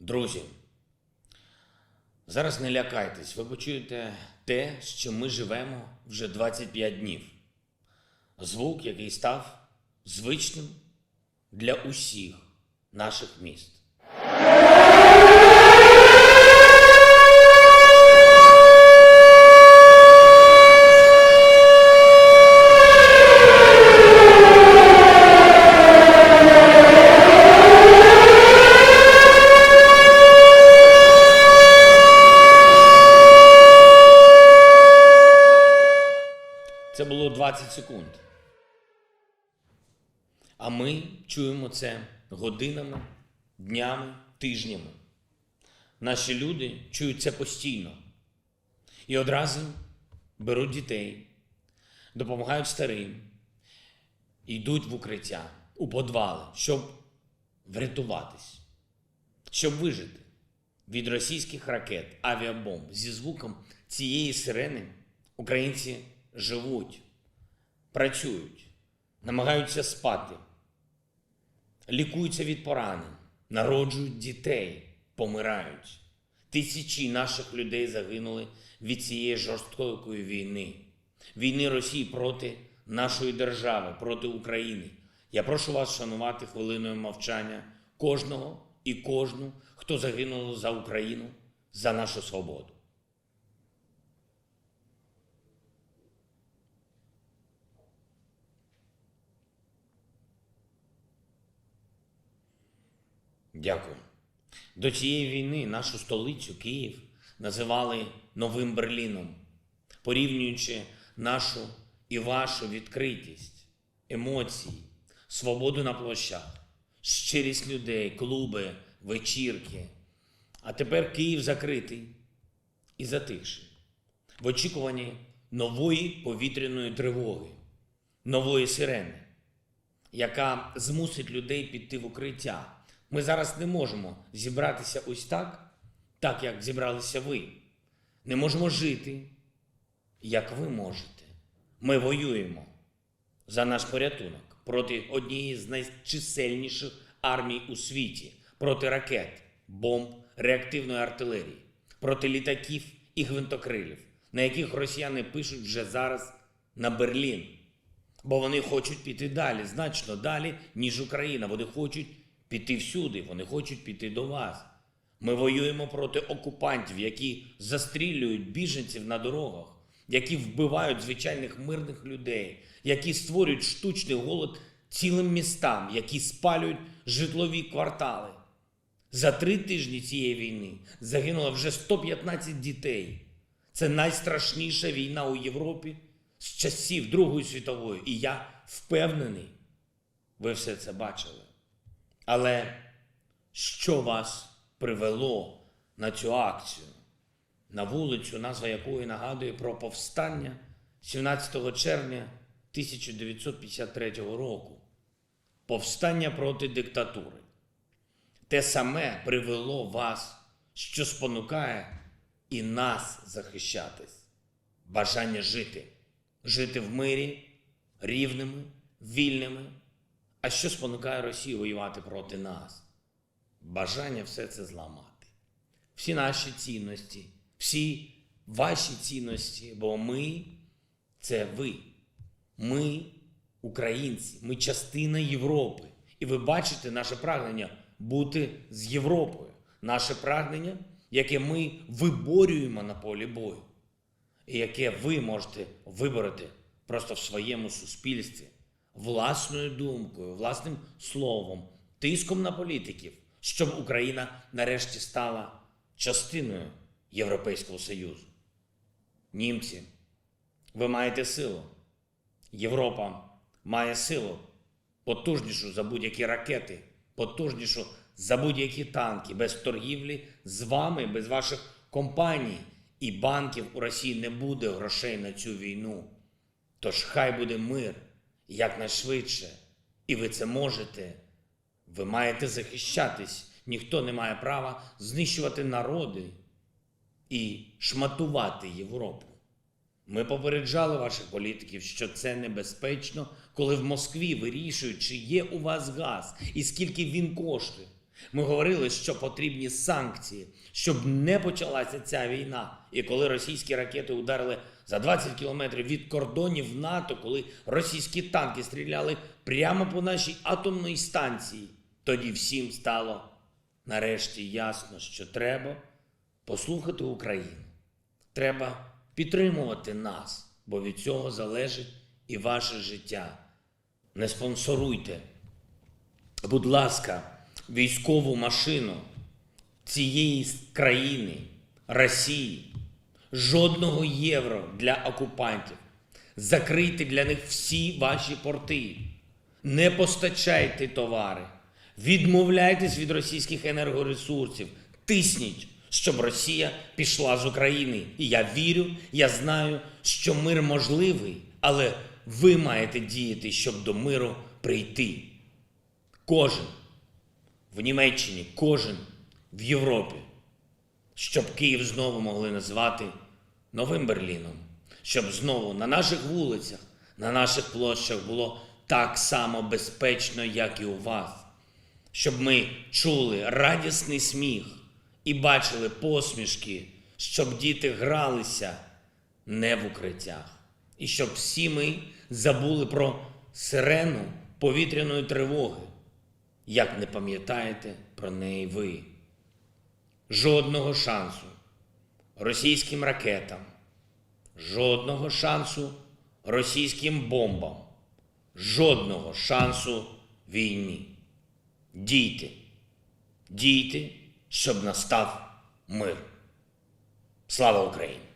Друзі, зараз не лякайтесь, ви почуєте те, з чим ми живемо вже 25 днів. Звук, який став звичним для усіх наших міст. Це було 20 секунд. А ми чуємо це годинами, днями, тижнями. Наші люди чують це постійно. І одразу беруть дітей, допомагають старим, йдуть в укриття, у підвали, щоб врятуватись, щоб вижити від російських ракет, авіабомб. Зі звуком цієї сирени українці живуть, працюють, намагаються спати, лікуються від поранень, народжують дітей, помирають. Тисячі наших людей загинули від цієї жорстокої війни. Війни Росії проти нашої держави, проти України. Я прошу вас вшанувати хвилиною мовчання кожного і кожну, хто загинув за Україну, за нашу свободу. Дякую. До цієї війни нашу столицю, Київ, називали Новим Берліном, порівнюючи нашу і вашу відкритість, емоції, свободу на площах, щирість людей, клуби, вечірки. А тепер Київ закритий і затихший, в очікуванні нової повітряної тривоги, нової сирени, яка змусить людей піти в укриття. Ми зараз не можемо зібратися ось так, як зібралися ви. Не можемо жити, як ви можете. Ми воюємо за наш порятунок проти однієї з найчисельніших армій у світі, проти ракет, бомб, реактивної артилерії, проти літаків і гвинтокрилів, на яких росіяни пишуть вже зараз на Берлін. Бо вони хочуть піти далі, значно далі, ніж Україна. Вони хочуть піти всюди, вони хочуть піти до вас. Ми воюємо проти окупантів, які застрілюють біженців на дорогах, які вбивають звичайних мирних людей, які створюють штучний голод цілим містам, які спалюють житлові квартали. За 3 тижні цієї війни загинуло вже 115 дітей. Це найстрашніша війна у Європі з часів Другої світової. І я впевнений, ви все це бачили. Але що вас привело на цю акцію? На вулицю, назва якої нагадує про повстання 17 червня 1953 року. Повстання проти диктатури. Те саме привело вас, що спонукає і нас захищатись. Бажання жити. Жити в мирі, рівними, вільними. А що спонукає Росію воювати проти нас? Бажання все це зламати. Всі наші цінності, всі ваші цінності, бо ми – це ви. Ми – українці, ми – частина Європи. І ви бачите наше прагнення бути з Європою. Наше прагнення, яке ми виборюємо на полі бою. І яке ви можете вибороти просто в своєму суспільстві. Власною думкою, власним словом, тиском на політиків, щоб Україна нарешті стала частиною Європейського Союзу. Німці, ви маєте силу. Європа має силу, потужнішу за будь-які ракети, потужнішу за будь-які танки. Без торгівлі з вами, без ваших компаній і банків у Росії не буде грошей на цю війну. Тож хай буде мир. Якнайшвидше. І ви це можете. Ви маєте захищатись. Ніхто не має права знищувати народи і шматувати Європу. Ми попереджали ваших політиків, що це небезпечно, коли в Москві вирішують, чи є у вас газ і скільки він коштує. Ми говорили, що потрібні санкції, щоб не почалася ця війна. І коли російські ракети ударили за 20 кілометрів від кордонів НАТО, коли російські танки стріляли прямо по нашій атомній станції, тоді всім стало нарешті ясно, що треба послухати Україну. Треба підтримувати нас, бо від цього залежить і ваше життя. Не спонсоруйте, будь ласка, військову машину цієї країни, Росії. Жодного євро для окупантів. Закрийте для них всі ваші порти. Не постачайте товари. Відмовляйтесь від російських енергоресурсів. Тисніть, щоб Росія пішла з України. І я вірю, я знаю, що мир можливий, але ви маєте діяти, щоб до миру прийти. Кожен в Німеччині, кожен в Європі. Щоб Київ знову могли назвати Новим Берліном. Щоб знову на наших вулицях, на наших площах було так само безпечно, як і у вас. Щоб ми чули радісний сміх і бачили посмішки, щоб діти гралися не в укриттях. І щоб всі ми забули про сирену повітряної тривоги, як не пам'ятаєте про неї ви. Жодного шансу російським ракетам, жодного шансу російським бомбам, жодного шансу війні. Дійте, дійте, щоб настав мир. Слава Україні!